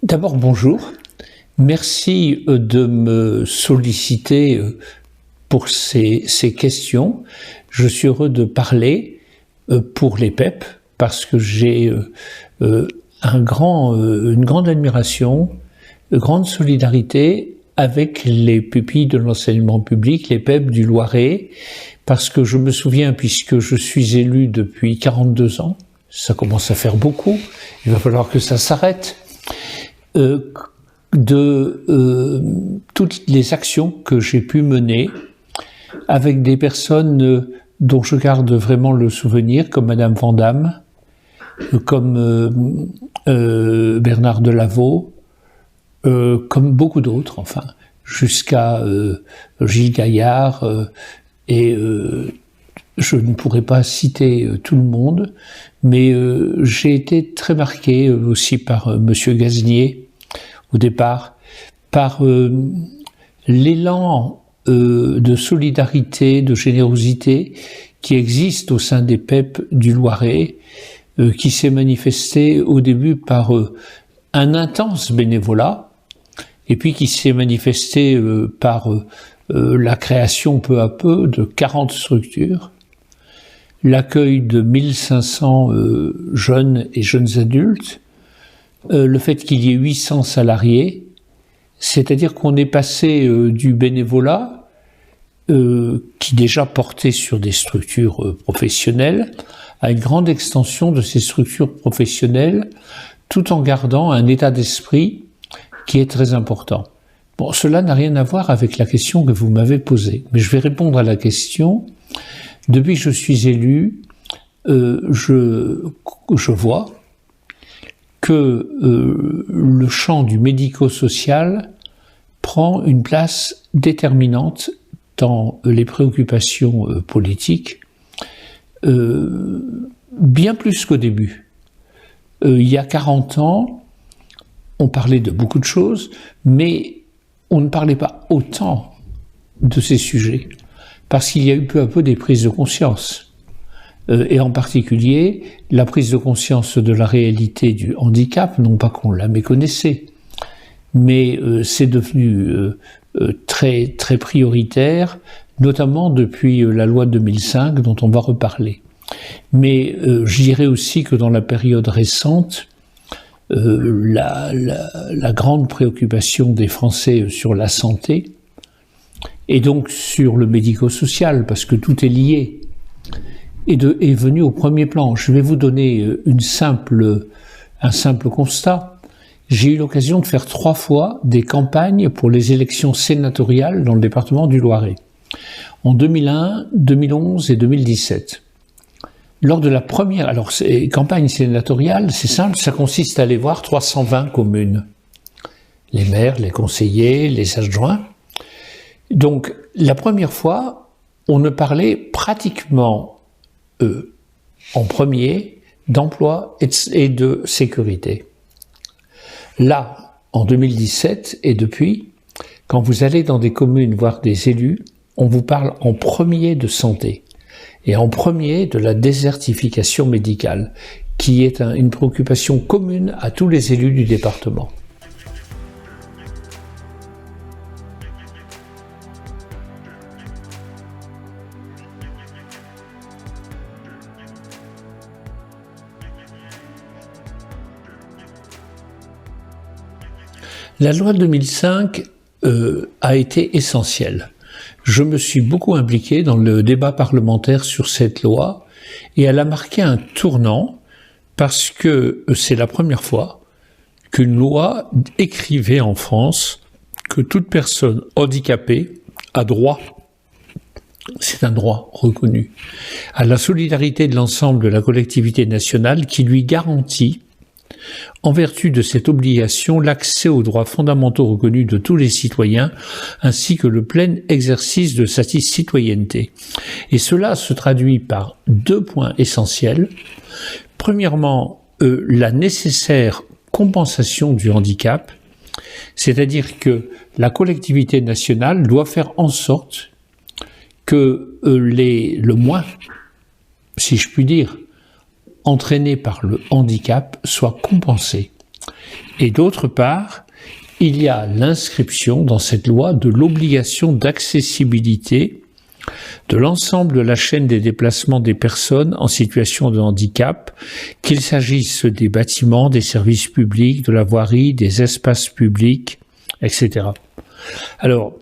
D'abord, bonjour. Merci de me solliciter pour ces questions. Je suis heureux de parler pour les PEP parce que j'ai une grande admiration, une grande solidarité avec les pupilles de l'enseignement public, les PEP du Loiret, parce que je me souviens, puisque je suis élu depuis 42 ans, ça commence à faire beaucoup, il va falloir que ça s'arrête, toutes les actions que j'ai pu mener avec des personnes dont je garde vraiment le souvenir, comme Madame Vandamme, comme Bernard Delaveau, comme beaucoup d'autres, enfin, jusqu'à Gilles Gaillard, et je ne pourrais pas citer tout le monde, mais j'ai été très marqué aussi par Monsieur Gaznier, au départ, par l'élan de solidarité, de générosité qui existe au sein des PEP du Loiret, qui s'est manifesté au début par un intense bénévolat, et puis qui s'est manifesté par la création peu à peu de 40 structures, l'accueil de 1500 jeunes et jeunes adultes, le fait qu'il y ait 800 salariés, c'est-à-dire qu'on est passé du bénévolat, qui déjà portait sur des structures professionnelles, à une grande extension de ces structures professionnelles, tout en gardant un état d'esprit qui est très important. Bon, cela n'a rien à voir avec la question que vous m'avez posée, mais je vais répondre à la question. Depuis que je suis élu, je vois que le champ du médico-social prend une place déterminante dans les préoccupations politiques, bien plus qu'au début. Il y a 40 ans, on parlait de beaucoup de choses, mais on ne parlait pas autant de ces sujets, parce qu'il y a eu peu à peu des prises de conscience. Et en particulier, la prise de conscience de la réalité du handicap, non pas qu'on la méconnaissait, mais c'est devenu très, très prioritaire, notamment depuis la loi de 2005, dont on va reparler. Mais je dirais aussi que dans la période récente, la grande préoccupation des Français sur la santé, et donc sur le médico-social, parce que tout est lié, est venu au premier plan. Je vais vous donner un simple constat. J'ai eu l'occasion de faire 3 fois des campagnes pour les élections sénatoriales dans le département du Loiret, en 2001, 2011 et 2017. Lors de la première, alors campagne sénatoriale, c'est simple, ça consiste à aller voir 320 communes, les maires, les conseillers, les adjoints. Donc la première fois, on ne parlait pratiquement en premier d'emploi et de sécurité. Là, en 2017 et depuis, quand vous allez dans des communes voir des élus, on vous parle en premier de santé et en premier de la désertification médicale, qui est une préoccupation commune à tous les élus du département. La loi 2005 a été essentielle. Je me suis beaucoup impliqué dans le débat parlementaire sur cette loi et elle a marqué un tournant parce que c'est la première fois qu'une loi écrivait en France que toute personne handicapée a droit, c'est un droit reconnu, à la solidarité de l'ensemble de la collectivité nationale qui lui garantit, en vertu de cette obligation, l'accès aux droits fondamentaux reconnus de tous les citoyens, ainsi que le plein exercice de sa citoyenneté. Et cela se traduit par 2 points essentiels. Premièrement, la nécessaire compensation du handicap, c'est-à-dire que la collectivité nationale doit faire en sorte que le moins, si je puis dire, entraîné par le handicap soit compensé. Et d'autre part, il y a l'inscription dans cette loi de l'obligation d'accessibilité de l'ensemble de la chaîne des déplacements des personnes en situation de handicap, qu'il s'agisse des bâtiments, des services publics, de la voirie, des espaces publics, etc. Alors,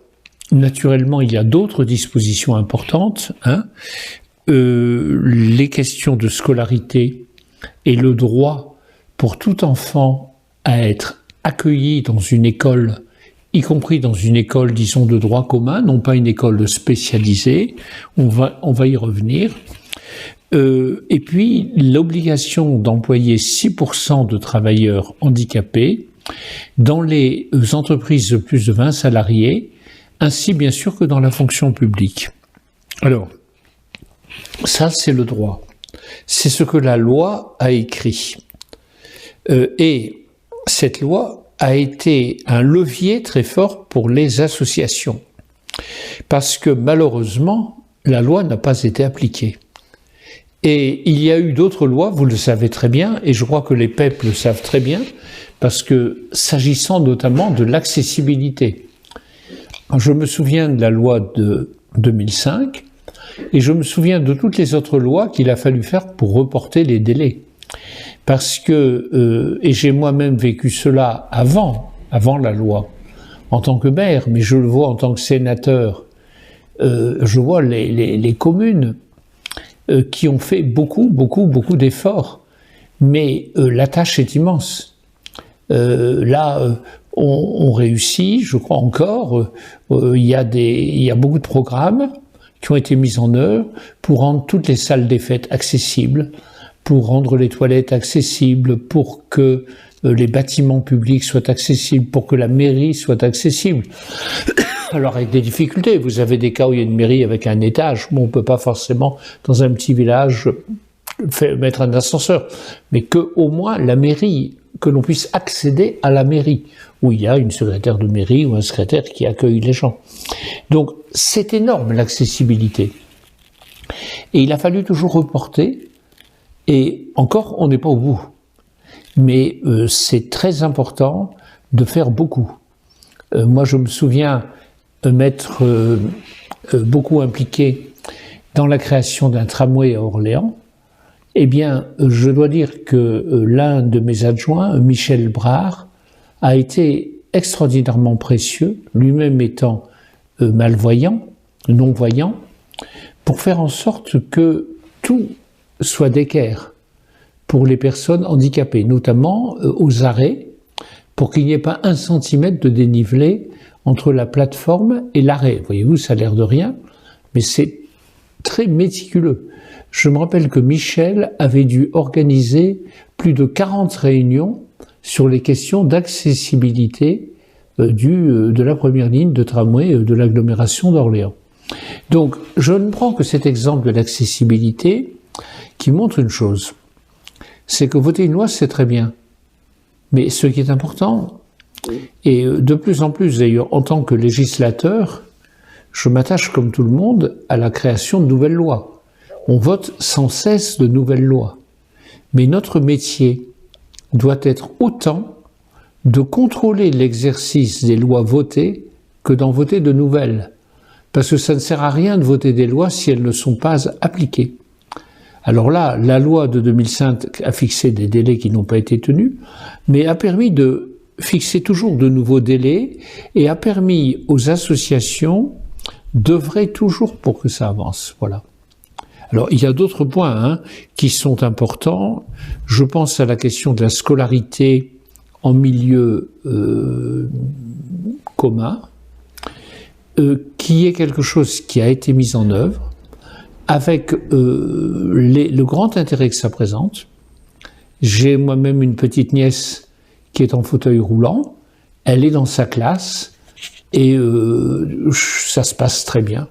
naturellement, il y a d'autres dispositions importantes, les questions de scolarité et le droit pour tout enfant à être accueilli dans une école, y compris dans une école, disons, de droit commun, non pas une école spécialisée, on va y revenir. Et puis, l'obligation d'employer 6% de travailleurs handicapés dans les entreprises de plus de 20 salariés, ainsi bien sûr que dans la fonction publique. Alors, ça c'est le droit. C'est ce que la loi a écrit. Et cette loi a été un levier très fort pour les associations. Parce que malheureusement, la loi n'a pas été appliquée. Et il y a eu d'autres lois, vous le savez très bien, et je crois que les PEP le savent très bien, parce que s'agissant notamment de l'accessibilité. Je me souviens de la loi de 2005, et je me souviens de toutes les autres lois qu'il a fallu faire pour reporter les délais. Parce que, et j'ai moi-même vécu cela avant la loi, en tant que maire, mais je le vois en tant que sénateur, je vois les communes qui ont fait beaucoup d'efforts, mais la tâche est immense. On réussit, je crois encore, il y a beaucoup de programmes qui ont été mis en œuvre pour rendre toutes les salles des fêtes accessibles, pour rendre les toilettes accessibles, pour que les bâtiments publics soient accessibles, pour que la mairie soit accessible. Alors avec des difficultés, vous avez des cas où il y a une mairie avec un étage, bon, on ne peut pas forcément dans un petit village mettre un ascenseur, mais que au moins la mairie, que l'on puisse accéder à la mairie, où il y a une secrétaire de mairie ou un secrétaire qui accueille les gens. Donc c'est énorme l'accessibilité. Et il a fallu toujours reporter, et encore on n'est pas au bout. Mais c'est très important de faire beaucoup. Moi je me souviens m'être beaucoup impliqué dans la création d'un tramway à Orléans. Eh bien, je dois dire que l'un de mes adjoints, Michel Brard, a été extraordinairement précieux, lui-même étant malvoyant, non-voyant, pour faire en sorte que tout soit d'équerre pour les personnes handicapées, notamment aux arrêts, pour qu'il n'y ait pas 1 centimètre de dénivelé entre la plateforme et l'arrêt. Voyez-vous, ça a l'air de rien, mais c'est très méticuleux. Je me rappelle que Michel avait dû organiser plus de 40 réunions sur les questions d'accessibilité de la première ligne de tramway de l'agglomération d'Orléans. Donc, je ne prends que cet exemple de l'accessibilité qui montre une chose, c'est que voter une loi, c'est très bien. Mais ce qui est important, et de plus en plus d'ailleurs, en tant que législateur, je m'attache comme tout le monde à la création de nouvelles lois. On vote sans cesse de nouvelles lois. Mais notre métier doit être autant de contrôler l'exercice des lois votées que d'en voter de nouvelles. Parce que ça ne sert à rien de voter des lois si elles ne sont pas appliquées. Alors là, la loi de 2005 a fixé des délais qui n'ont pas été tenus, mais a permis de fixer toujours de nouveaux délais et a permis aux associations d'œuvrer toujours pour que ça avance. Voilà. Alors, il y a d'autres points qui sont importants. Je pense à la question de la scolarité en milieu commun, qui est quelque chose qui a été mis en œuvre avec le grand intérêt que ça présente. J'ai moi-même une petite nièce qui est en fauteuil roulant. Elle est dans sa classe et ça se passe très bien.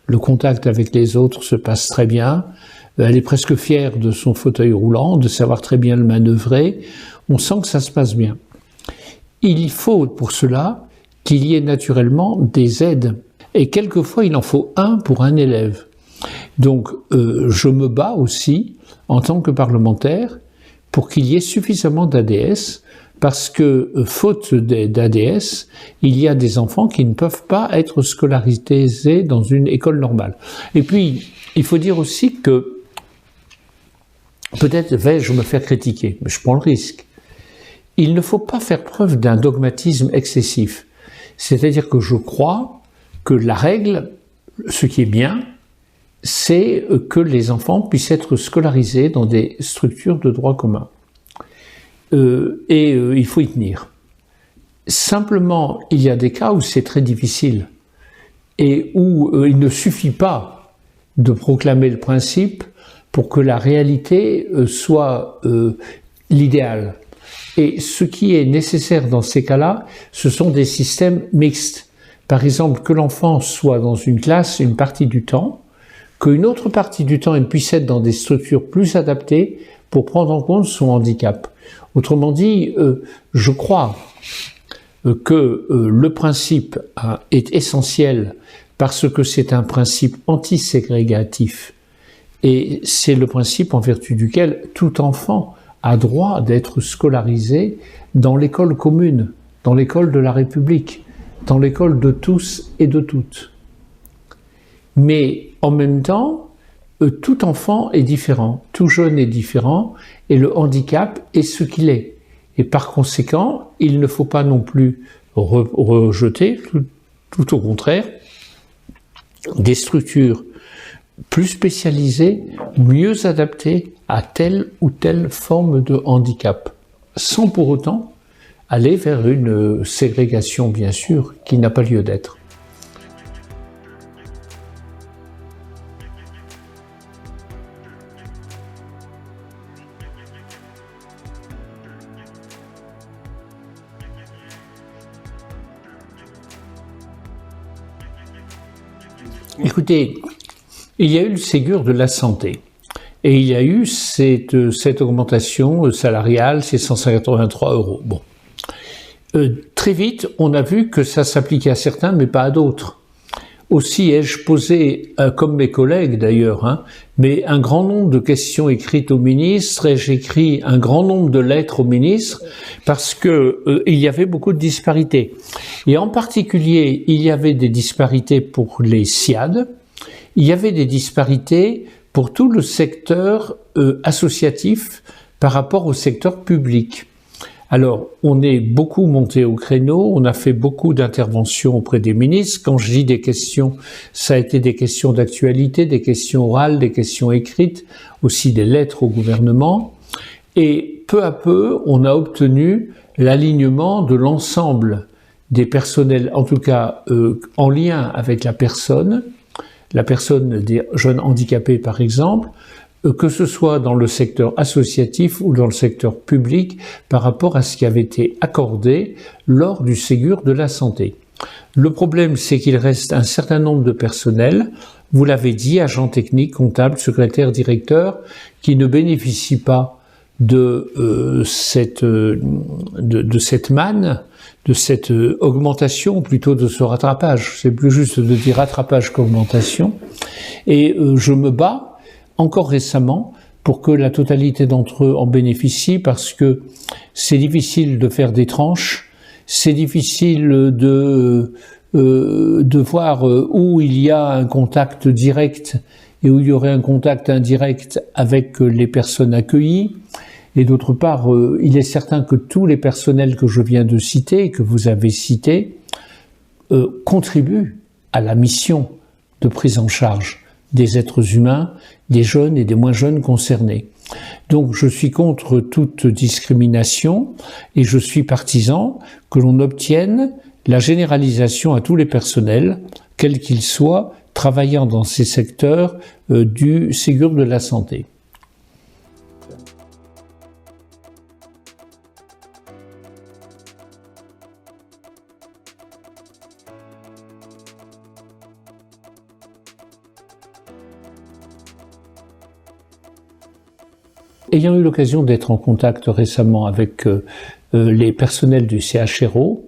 Le contact avec les autres se passe très bien. elle est presque fière de son fauteuil roulant, de savoir très bien le manœuvrer. On sent que ça se passe bien. Il faut pour cela qu'il y ait naturellement des aides. Et quelquefois, il en faut un pour un élève. Donc, je me bats aussi, en tant que parlementaire, pour qu'il y ait suffisamment d'ADS, parce que, faute d'ADS, il y a des enfants qui ne peuvent pas être scolarisés dans une école normale. Et puis, il faut dire aussi que, peut-être vais-je me faire critiquer, mais je prends le risque. Il ne faut pas faire preuve d'un dogmatisme excessif. C'est-à-dire que je crois que la règle, ce qui est bien, c'est que les enfants puissent être scolarisés dans des structures de droit commun. Il faut y tenir. Simplement, il y a des cas où c'est très difficile et où il ne suffit pas de proclamer le principe pour que la réalité soit l'idéal. Et ce qui est nécessaire dans ces cas-là, ce sont des systèmes mixtes. Par exemple, que l'enfant soit dans une classe une partie du temps, qu'une autre partie du temps, il puisse être dans des structures plus adaptées pour prendre en compte son handicap. Autrement dit, je crois que le principe est essentiel parce que c'est un principe antiségrégatif et c'est le principe en vertu duquel tout enfant a droit d'être scolarisé dans l'école commune, dans l'école de la République, dans l'école de tous et de toutes. Mais en même temps, tout enfant est différent, tout jeune est différent, et le handicap est ce qu'il est. Et par conséquent, il ne faut pas non plus rejeter, tout au contraire, des structures plus spécialisées, mieux adaptées à telle ou telle forme de handicap, sans pour autant aller vers une ségrégation, bien sûr, qui n'a pas lieu d'être. Écoutez, il y a eu le Ségur de la santé et il y a eu cette augmentation salariale, c'est 183 €. Bon. Très vite, on a vu que ça s'appliquait à certains, mais pas à d'autres. Aussi ai-je posé, comme mes collègues d'ailleurs, mais un grand nombre de questions écrites au ministre, ai-je écrit un grand nombre de lettres au ministre, parce que il y avait beaucoup de disparités. Et en particulier, il y avait des disparités pour les SSIAD, il y avait des disparités pour tout le secteur associatif par rapport au secteur public. Alors, on est beaucoup monté au créneau, on a fait beaucoup d'interventions auprès des ministres. Quand je dis des questions, ça a été des questions d'actualité, des questions orales, des questions écrites, aussi des lettres au gouvernement. Et peu à peu, on a obtenu l'alignement de l'ensemble des personnels, en tout cas en lien avec la personne des jeunes handicapés par exemple, que ce soit dans le secteur associatif ou dans le secteur public, par rapport à ce qui avait été accordé lors du Ségur de la santé. Le problème, c'est qu'il reste un certain nombre de personnels, vous l'avez dit, agents techniques, comptables, secrétaires, directeurs, qui ne bénéficient pas de cette manne, de cette augmentation, ou plutôt de ce rattrapage. C'est plus juste de dire rattrapage qu'augmentation. Et je me bats encore récemment pour que la totalité d'entre eux en bénéficient, parce que c'est difficile de faire des tranches, c'est difficile de voir où il y a un contact direct et où il y aurait un contact indirect avec les personnes accueillies. Et d'autre part, il est certain que tous les personnels que je viens de citer, que vous avez cités, contribuent à la mission de prise en charge des êtres humains, des jeunes et des moins jeunes concernés. Donc je suis contre toute discrimination et je suis partisan que l'on obtienne la généralisation à tous les personnels, quels qu'ils soient, travaillant dans ces secteurs du Ségur de la santé. ayant eu l'occasion d'être en contact récemment avec les personnels du CHRO,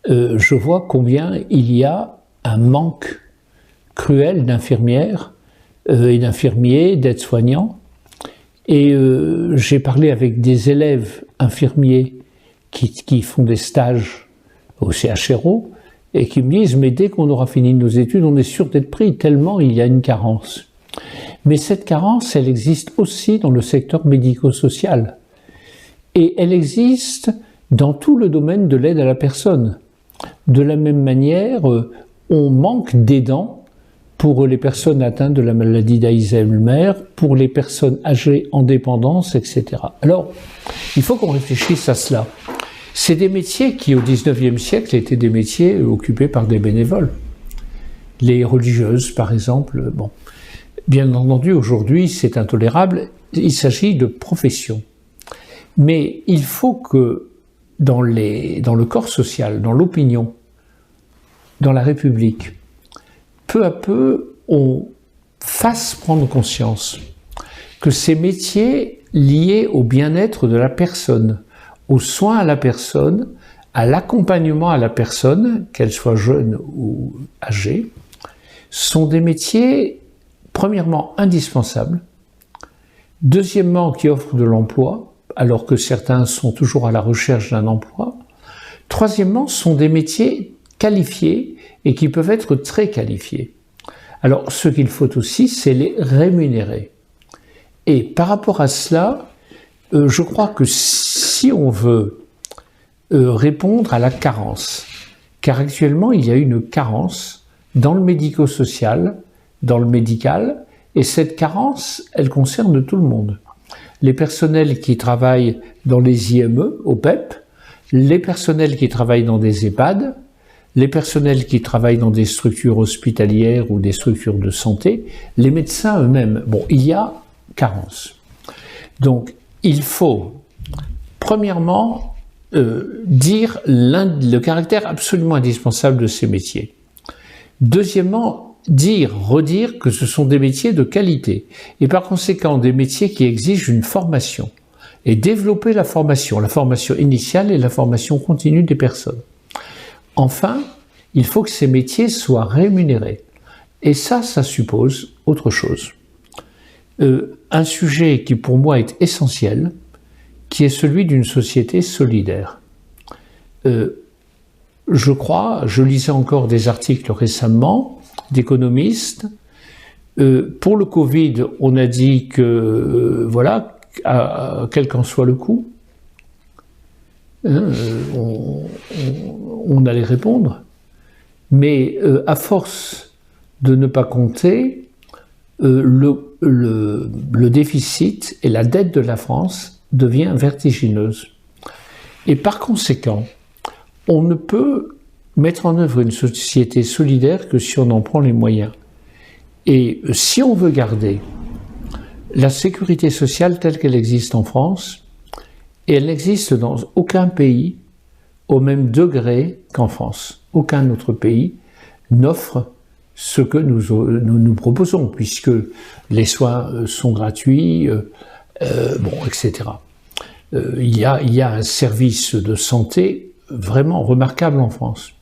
je vois combien il y a un manque cruel d'infirmières et d'infirmiers, d'aides-soignants. Et j'ai parlé avec des élèves infirmiers qui font des stages au CHRO et qui me disent « mais dès qu'on aura fini nos études, on est sûr d'être pris, tellement il y a une carence ». Mais cette carence, elle existe aussi dans le secteur médico-social. Et elle existe dans tout le domaine de l'aide à la personne. De la même manière, on manque d'aidants pour les personnes atteintes de la maladie d'Alzheimer, pour les personnes âgées en dépendance, etc. Alors, il faut qu'on réfléchisse à cela. C'est des métiers qui, au XIXe siècle, étaient des métiers occupés par des bénévoles. Les religieuses, par exemple, bon. Bien entendu, aujourd'hui, c'est intolérable. Il s'agit de profession. Mais il faut que dans le corps social, dans l'opinion, dans la République, peu à peu, on fasse prendre conscience que ces métiers liés au bien-être de la personne, aux soins à la personne, à l'accompagnement à la personne, qu'elle soit jeune ou âgée, sont des métiers, premièrement, indispensables, deuxièmement, qui offrent de l'emploi, alors que certains sont toujours à la recherche d'un emploi, troisièmement, sont des métiers qualifiés et qui peuvent être très qualifiés. Alors, ce qu'il faut aussi, c'est les rémunérer. Et par rapport à cela, je crois que si on veut répondre à la carence, car actuellement, il y a une carence dans le médico-social, dans le médical, et cette carence, elle concerne tout le monde. Les personnels qui travaillent dans les IME, au PEP, les personnels qui travaillent dans des EHPAD, les personnels qui travaillent dans des structures hospitalières ou des structures de santé, les médecins eux-mêmes. Bon, il y a carence. Donc, il faut, premièrement, dire le caractère absolument indispensable de ces métiers. Deuxièmement, redire que ce sont des métiers de qualité et par conséquent des métiers qui exigent une formation et développer la formation initiale et la formation continue des personnes. Enfin, il faut que ces métiers soient rémunérés. Et ça suppose autre chose. Un sujet qui pour moi est essentiel, qui est celui d'une société solidaire. Je lisais encore des articles récemment d'économistes. Pour le Covid, on a dit que, voilà, quel qu'en soit le coût, on allait répondre. Mais à force de ne pas compter, le déficit et la dette de la France devient vertigineuse. Et par conséquent, on ne peut mettre en œuvre une société solidaire que si on en prend les moyens. Et si on veut garder la sécurité sociale telle qu'elle existe en France, et elle n'existe dans aucun pays au même degré qu'en France. Aucun autre pays n'offre ce que nous proposons, puisque les soins sont gratuits, etc. Il y a un service de santé vraiment remarquable en France.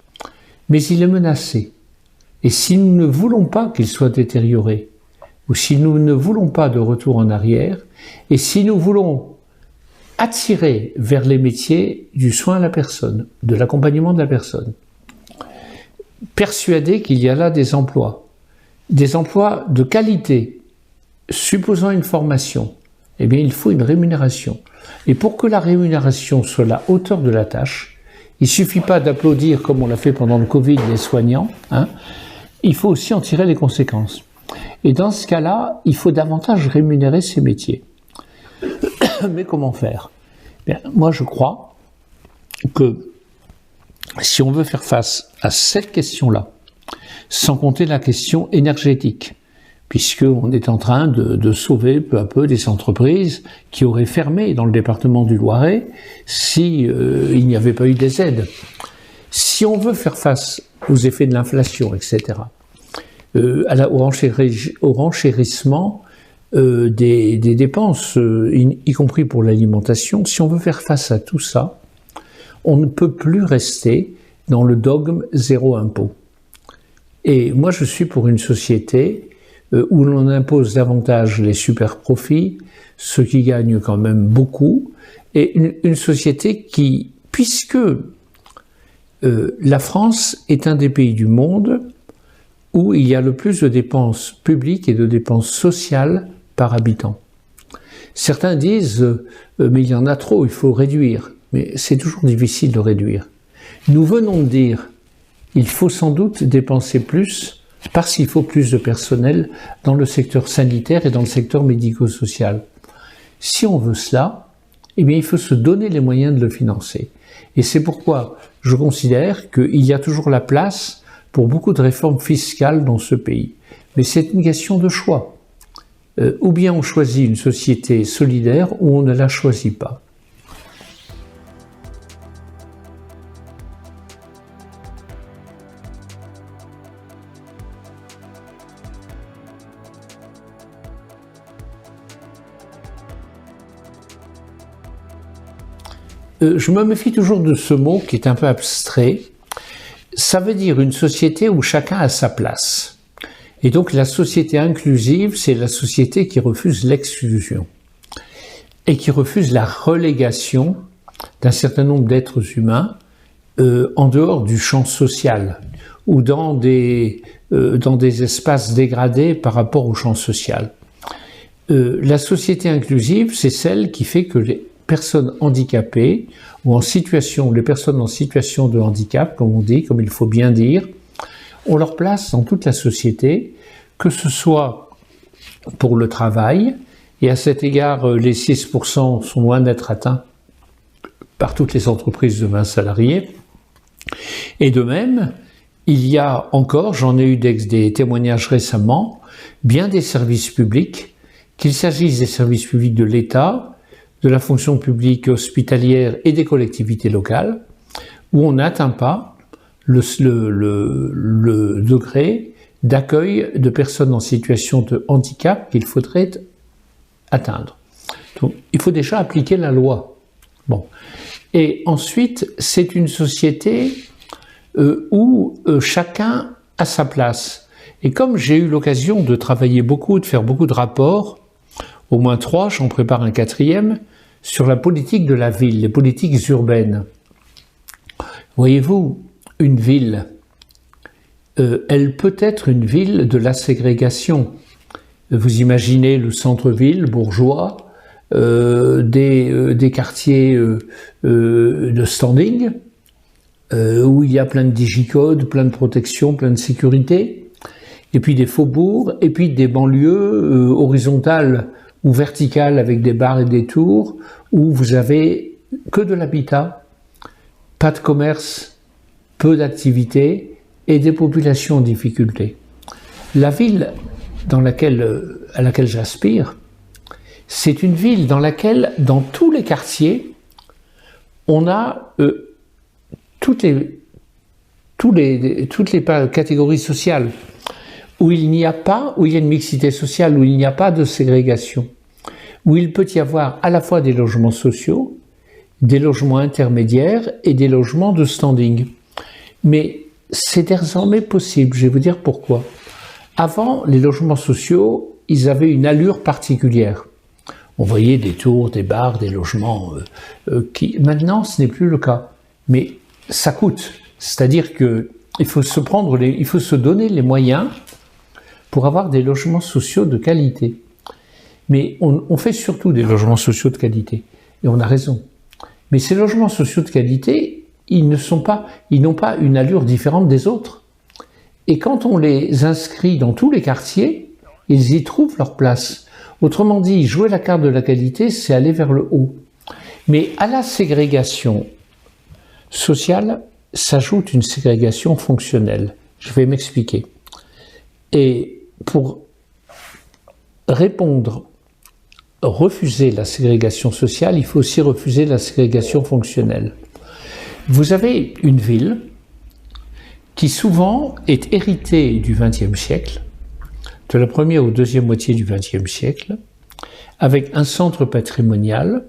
Mais il est menacé. Et si nous ne voulons pas qu'il soit détérioré, ou si nous ne voulons pas de retour en arrière, et si nous voulons attirer vers les métiers du soin à la personne, de l'accompagnement de la personne, persuader qu'il y a là des emplois de qualité, supposant une formation, eh bien il faut une rémunération. Et pour que la rémunération soit à la hauteur de la tâche, il ne suffit pas d'applaudir comme on l'a fait pendant le Covid les soignants, il faut aussi en tirer les conséquences. Et dans ce cas-là, il faut davantage rémunérer ces métiers. Mais comment faire ? Bien, moi je crois que si on veut faire face à cette question-là, sans compter la question énergétique, puisqu'on est en train de sauver peu à peu des entreprises qui auraient fermé dans le département du Loiret si il n'y avait pas eu des aides. Si on veut faire face aux effets de l'inflation, etc., au renchérissement des dépenses, y compris pour l'alimentation. Si on veut faire face à tout ça, on ne peut plus rester dans le dogme zéro impôt. Et moi, je suis pour une société où l'on impose davantage les super profits, ceux qui gagnent quand même beaucoup, et une société qui, puisque la France est un des pays du monde où il y a le plus de dépenses publiques et de dépenses sociales par habitant. Certains disent mais il y en a trop, il faut réduire. Mais c'est toujours difficile de réduire. Nous venons de dire il faut sans doute dépenser plus parce qu'il faut plus de personnel dans le secteur sanitaire et dans le secteur médico-social. Si on veut cela, eh bien il faut se donner les moyens de le financer. Et c'est pourquoi je considère qu'il y a toujours la place pour beaucoup de réformes fiscales dans ce pays. Mais c'est une question de choix. Ou bien on choisit une société solidaire ou on ne la choisit pas. Je me méfie toujours de ce mot qui est un peu abstrait. Ça veut dire une société où chacun a sa place. Et donc la société inclusive, c'est la société qui refuse l'exclusion et qui refuse la relégation d'un certain nombre d'êtres humains en dehors du champ social ou dans des espaces dégradés par rapport au champ social. La société inclusive, c'est celle qui fait que les personnes handicapées ou les personnes en situation de handicap, comme on dit, comme il faut bien dire, ont leur place dans toute la société, que ce soit pour le travail, et à cet égard, les 6% sont loin d'être atteints par toutes les entreprises de 20 salariés. Et de même, il y a encore, j'en ai eu des témoignages récemment, bien des services publics, qu'il s'agisse des services publics de l'État, de la fonction publique hospitalière et des collectivités locales, où on n'atteint pas le degré d'accueil de personnes en situation de handicap qu'il faudrait atteindre. Donc, il faut déjà appliquer la loi. Bon. Et ensuite, c'est une société où chacun a sa place. Et comme j'ai eu l'occasion de travailler beaucoup, de faire beaucoup de rapports, au moins 3, j'en prépare un 4e, sur la politique de la ville, les politiques urbaines. Voyez-vous, une ville, elle peut être une ville de la ségrégation. Vous imaginez le centre-ville bourgeois, des quartiers de standing, où il y a plein de digicodes, plein de protections, plein de sécurité, et puis des faubourgs, et puis des banlieues horizontales ou verticales avec des bars et des tours, où vous avez que de l'habitat, pas de commerce, peu d'activités et des populations en difficulté. La ville à laquelle j'aspire, c'est une ville dans laquelle, dans tous les quartiers, on a toutes les catégories sociales, où il y a une mixité sociale, où il n'y a pas de ségrégation, où il peut y avoir à la fois des logements sociaux, des logements intermédiaires et des logements de standing. Mais c'est désormais possible, je vais vous dire pourquoi. Avant, les logements sociaux, ils avaient une allure particulière. On voyait des tours, des bars, des logements qui... Maintenant, ce n'est plus le cas. Mais ça coûte. C'est-à-dire qu'il faut se donner les moyens pour avoir des logements sociaux de qualité. Mais on fait surtout des logements sociaux de qualité. Et on a raison. Mais ces logements sociaux de qualité, ils n'ont pas une allure différente des autres. Et quand on les inscrit dans tous les quartiers, ils y trouvent leur place. Autrement dit, jouer la carte de la qualité, c'est aller vers le haut. Mais à la ségrégation sociale s'ajoute une ségrégation fonctionnelle. Je vais m'expliquer. Et pour refuser la ségrégation sociale, il faut aussi refuser la ségrégation fonctionnelle. Vous avez une ville qui souvent est héritée du XXe siècle, de la première ou deuxième moitié du XXe siècle, avec un centre patrimonial,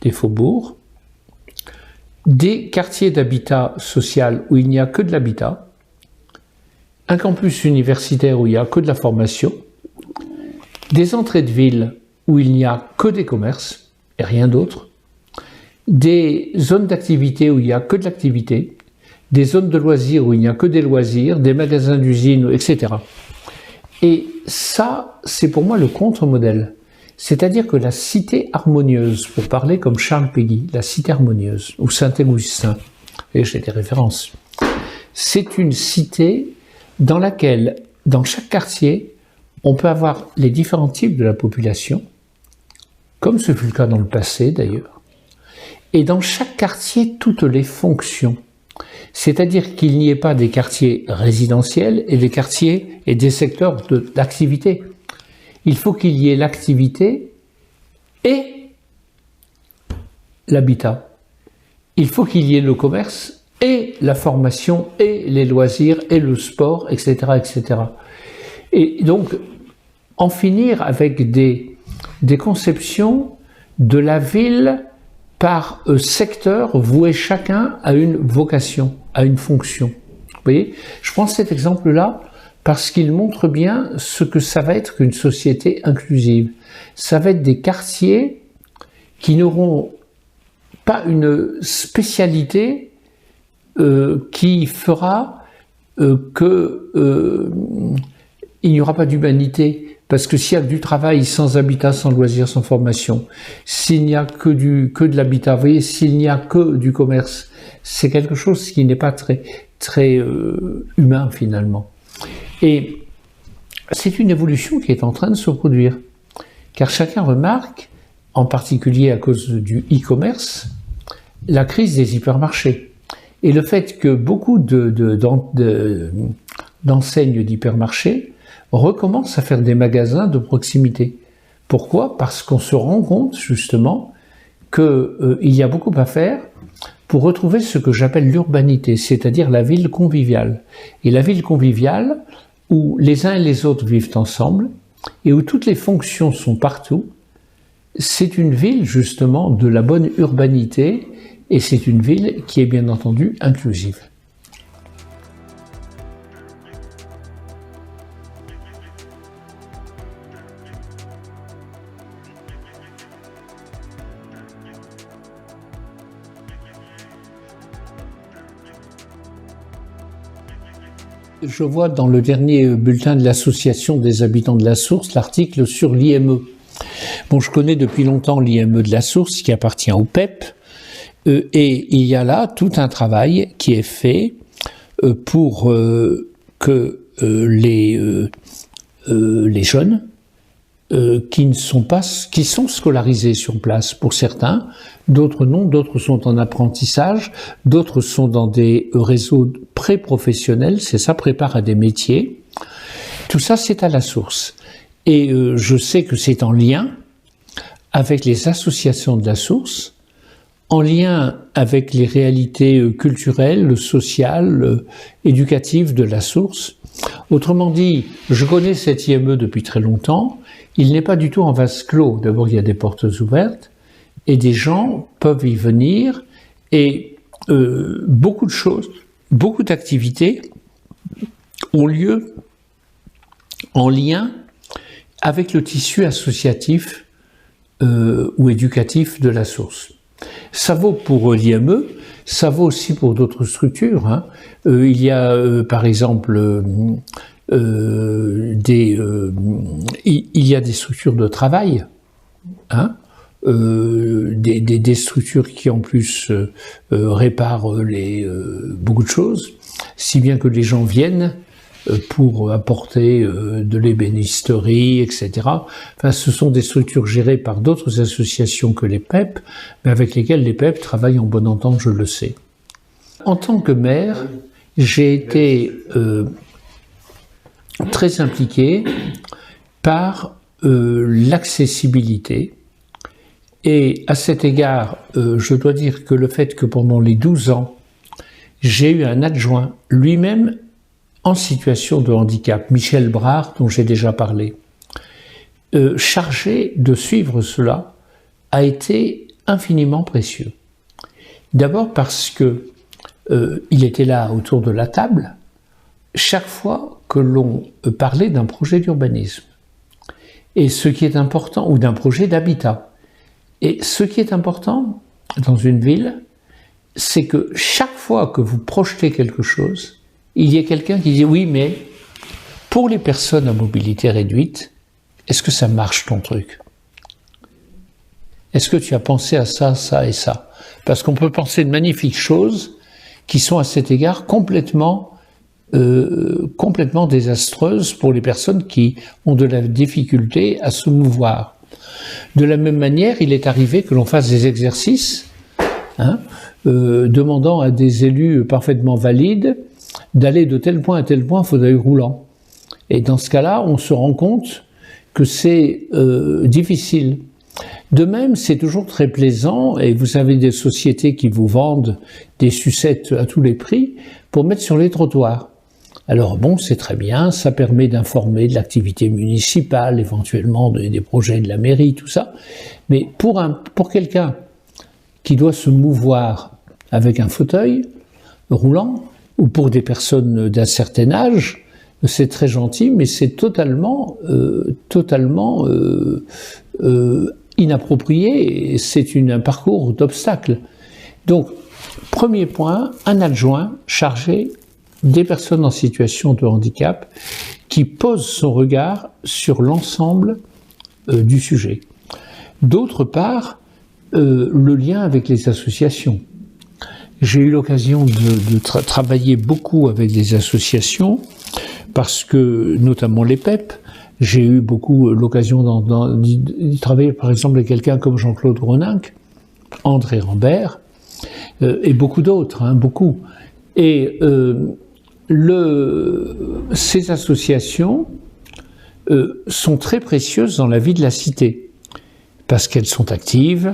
des faubourgs, des quartiers d'habitat social où il n'y a que de l'habitat, un campus universitaire où il n'y a que de la formation, des entrées de ville où il n'y a que des commerces et rien d'autre, des zones d'activité où il n'y a que de l'activité, des zones de loisirs où il n'y a que des loisirs, des magasins d'usines, etc. Et ça, c'est pour moi le contre-modèle. C'est-à-dire que la cité harmonieuse, pour parler comme Charles Péguy, la cité harmonieuse, ou Saint-Augustin, et j'ai des références, c'est une cité dans laquelle, dans chaque quartier, on peut avoir les différents types de la population, comme ce fut le cas dans le passé d'ailleurs, et dans chaque quartier, toutes les fonctions. C'est-à-dire qu'il n'y ait pas des quartiers résidentiels et des quartiers et des secteurs d'activité. Il faut qu'il y ait l'activité et l'habitat. Il faut qu'il y ait le commerce et la formation et les loisirs et le sport, etc., etc. Et donc, en finir avec des conceptions de la ville par secteur voué chacun à une vocation, à une fonction. Vous voyez, je prends cet exemple-là parce qu'il montre bien ce que ça va être qu'une société inclusive. Ça va être des quartiers qui n'auront pas une spécialité qui fera qu'il n'y aura pas d'humanité. Parce que s'il y a du travail sans habitat, sans loisirs, sans formation, s'il n'y a que de l'habitat, vous voyez, s'il n'y a que du commerce, c'est quelque chose qui n'est pas très humain finalement. Et c'est une évolution qui est en train de se produire. Car chacun remarque, en particulier à cause du e-commerce, la crise des hypermarchés. Et le fait que beaucoup d'enseignes d'hypermarchés recommencent à faire des magasins de proximité. Pourquoi ? Parce qu'on se rend compte justement qu'il y a beaucoup à faire pour retrouver ce que j'appelle l'urbanité, c'est-à-dire la ville conviviale. Et la ville conviviale, où les uns et les autres vivent ensemble, et où toutes les fonctions sont partout, c'est une ville justement de la bonne urbanité, et c'est une ville qui est bien entendu inclusive. Je vois dans le dernier bulletin de l'Association des habitants de la Source l'article sur l'IME. Bon, je connais depuis longtemps l'IME de la Source qui appartient au PEP, et il y a là tout un travail qui est fait pour que les jeunes qui sont scolarisés sur place pour certains, d'autres non, d'autres sont en apprentissage, d'autres sont dans des réseaux pré-professionnels, c'est ça, préparent à des métiers. Tout ça, c'est à la source. Et je sais que c'est en lien avec les associations de la source, en lien avec les réalités culturelles, sociales, éducatives de la source. Autrement dit, je connais cet IME depuis très longtemps, il n'est pas du tout en vase clos. D'abord, il y a des portes ouvertes, et des gens peuvent y venir, et beaucoup de choses, beaucoup d'activités ont lieu en lien avec le tissu associatif ou éducatif de la source. Ça vaut pour l'IME, ça vaut aussi pour d'autres structures. Hein. Il y a par exemple il y a des structures de travail, hein, des structures qui en plus réparent beaucoup de choses, si bien que les gens viennent pour apporter de l'ébénisterie, etc. Enfin, ce sont des structures gérées par d'autres associations que les PEP, mais avec lesquelles les PEP travaillent en bonne entente, je le sais. En tant que maire, j'ai été très impliqué par l'accessibilité. Et à cet égard, je dois dire que le fait que pendant les 12 ans, j'ai eu un adjoint, lui-même en situation de handicap, Michel Brard, dont j'ai déjà parlé, chargé de suivre cela, a été infiniment précieux. D'abord parce que il était là autour de la table chaque fois que l'on parlait d'un projet d'urbanisme. Et ce qui est important, ou d'un projet d'habitat. Et ce qui est important dans une ville, c'est que chaque fois que vous projetez quelque chose, il y ait quelqu'un qui dit « Oui, mais pour les personnes à mobilité réduite, est-ce que ça marche ton truc ? Est-ce que tu as pensé à ça, ça et ça ?» Parce qu'on peut penser de magnifiques choses qui sont à cet égard complètement désastreuses pour les personnes qui ont de la difficulté à se mouvoir. De la même manière, il est arrivé que l'on fasse des exercices demandant à des élus parfaitement valides d'aller de tel point à tel point en fauteuil roulant. Et dans ce cas-là, on se rend compte que c'est difficile. De même, c'est toujours très plaisant, et vous avez des sociétés qui vous vendent des sucettes à tous les prix pour mettre sur les trottoirs. Alors bon, c'est très bien, ça permet d'informer de l'activité municipale, éventuellement des projets de la mairie, tout ça. Mais pour quelqu'un qui doit se mouvoir avec un fauteuil roulant, ou pour des personnes d'un certain âge, c'est très gentil, mais c'est totalement inapproprié, et c'est un parcours d'obstacles. Donc, premier point, un adjoint chargé des personnes en situation de handicap qui pose son regard sur l'ensemble du sujet. D'autre part, le lien avec les associations. J'ai eu l'occasion de travailler beaucoup avec des associations parce que, notamment les PEP, j'ai eu beaucoup l'occasion d'y travailler, par exemple, avec quelqu'un comme Jean-Claude Groninck, André Rambert, et beaucoup d'autres, beaucoup. Et ces associations sont très précieuses dans la vie de la cité, parce qu'elles sont actives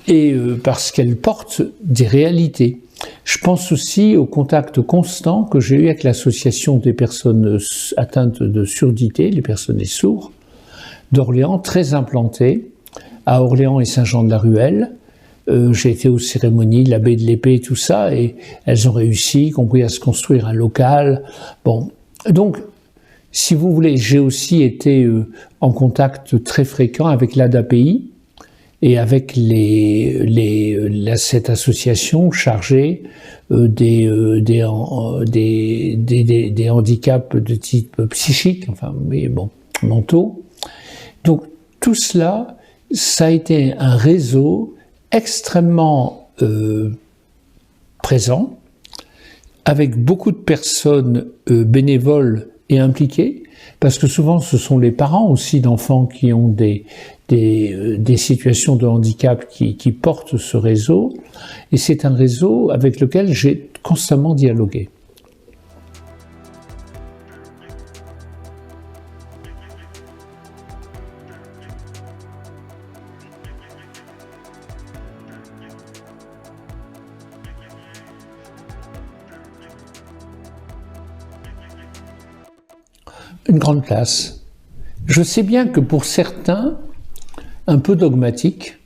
et parce qu'elles portent des réalités. Je pense aussi au contact constant que j'ai eu avec l'association des personnes atteintes de surdité, les personnes des sourds, d'Orléans, très implantées, à Orléans et Saint-Jean-de-la-Ruelle. J'ai été aux cérémonies, l'abbé de l'épée, tout ça, et elles ont réussi, y compris à se construire un local. Bon, donc, si vous voulez, j'ai aussi été en contact très fréquent avec l'ADAPI et avec cette association chargée des handicaps de type psychique, mais bon, mentaux. Donc, tout cela, ça a été un réseau extrêmement présent, avec beaucoup de personnes bénévoles et impliquées, parce que souvent ce sont les parents aussi d'enfants qui ont des situations de handicap qui portent ce réseau, et c'est un réseau avec lequel j'ai constamment dialogué. Une grande place. Je sais bien que pour certains, un peu dogmatiques,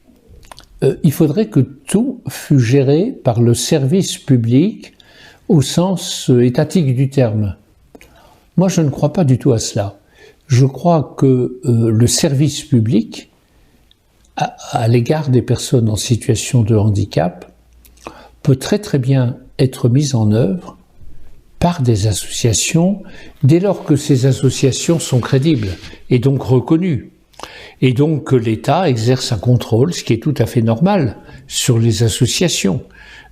il faudrait que tout fût géré par le service public au sens étatique du terme. Moi, je ne crois pas du tout à cela. Je crois que le service public, à l'égard des personnes en situation de handicap, peut très très bien être mis en œuvre par des associations, dès lors que ces associations sont crédibles et donc reconnues. Et donc que l'État exerce un contrôle, ce qui est tout à fait normal, sur les associations.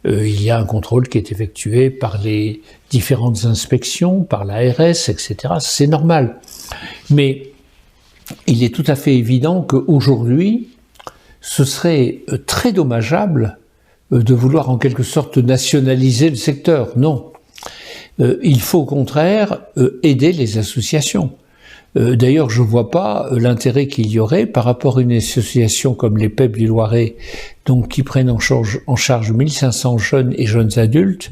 Il y a un contrôle qui est effectué par les différentes inspections, par l'ARS, etc. C'est normal. Mais il est tout à fait évident qu'aujourd'hui, ce serait très dommageable de vouloir en quelque sorte nationaliser le secteur. Non. Il faut au contraire aider les associations. D'ailleurs, je ne vois pas l'intérêt qu'il y aurait par rapport à une association comme les PEP du Loiret, donc qui prennent en charge 1500 jeunes et jeunes adultes,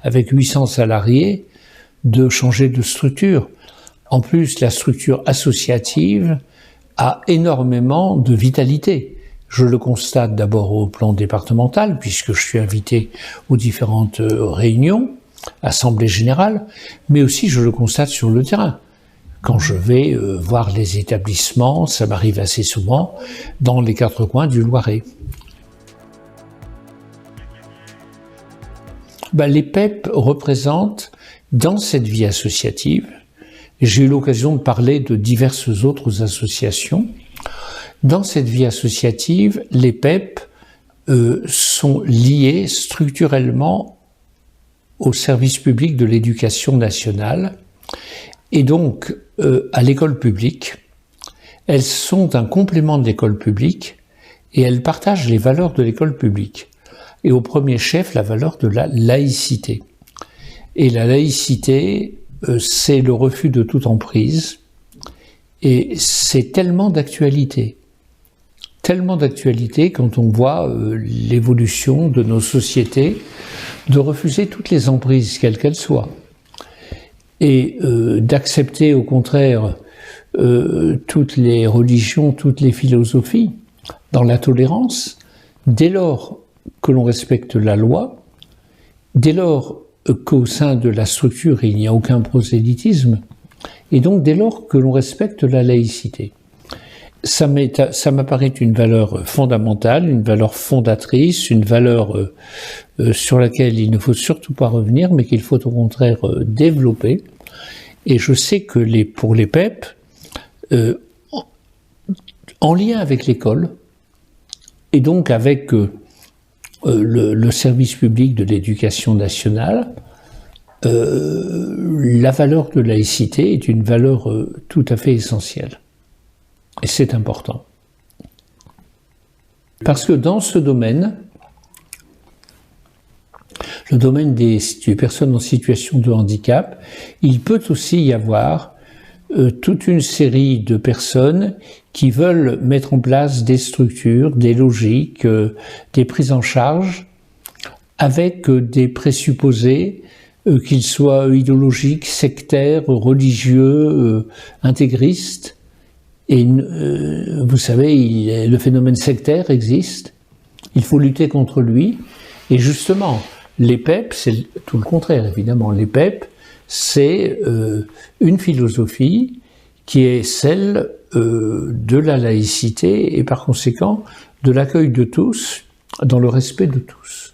avec 800 salariés, de changer de structure. En plus, la structure associative a énormément de vitalité. Je le constate d'abord au plan départemental, puisque je suis invité aux différentes réunions, assemblées générales, mais aussi je le constate sur le terrain. Quand je vais voir les établissements, ça m'arrive assez souvent, dans les 4 coins du Loiret. Les PEP représentent, dans cette vie associative, j'ai eu l'occasion de parler de diverses autres associations, dans cette vie associative, les PEP sont liés structurellement au service public de l'éducation nationale et donc à l'école publique. Elles sont un complément de l'école publique et elles partagent les valeurs de l'école publique. Et au premier chef, la valeur de la laïcité. Et la laïcité, c'est le refus de toute emprise. Et c'est tellement d'actualité quand on voit l'évolution de nos sociétés, de refuser toutes les emprises, quelles qu'elles soient, et d'accepter au contraire toutes les religions, toutes les philosophies, dans la tolérance, dès lors que l'on respecte la loi, dès lors qu'au sein de la structure il n'y a aucun prosélytisme, et donc dès lors que l'on respecte la laïcité. Ça m'apparaît une valeur fondamentale, une valeur fondatrice, une valeur sur laquelle il ne faut surtout pas revenir, mais qu'il faut au contraire développer. Et je sais que pour les PEP, en lien avec l'école, et donc avec le service public de l'éducation nationale, la valeur de laïcité est une valeur tout à fait essentielle. Et c'est important. Parce que dans ce domaine, le domaine des personnes en situation de handicap, il peut aussi y avoir toute une série de personnes qui veulent mettre en place des structures, des logiques, des prises en charge, avec des présupposés, qu'ils soient idéologiques, sectaires, religieux, intégristes. Et vous savez, le phénomène sectaire existe, il faut lutter contre lui, et justement, les PEP, c'est tout le contraire évidemment, les PEP, c'est une philosophie qui est celle de la laïcité et par conséquent de l'accueil de tous dans le respect de tous.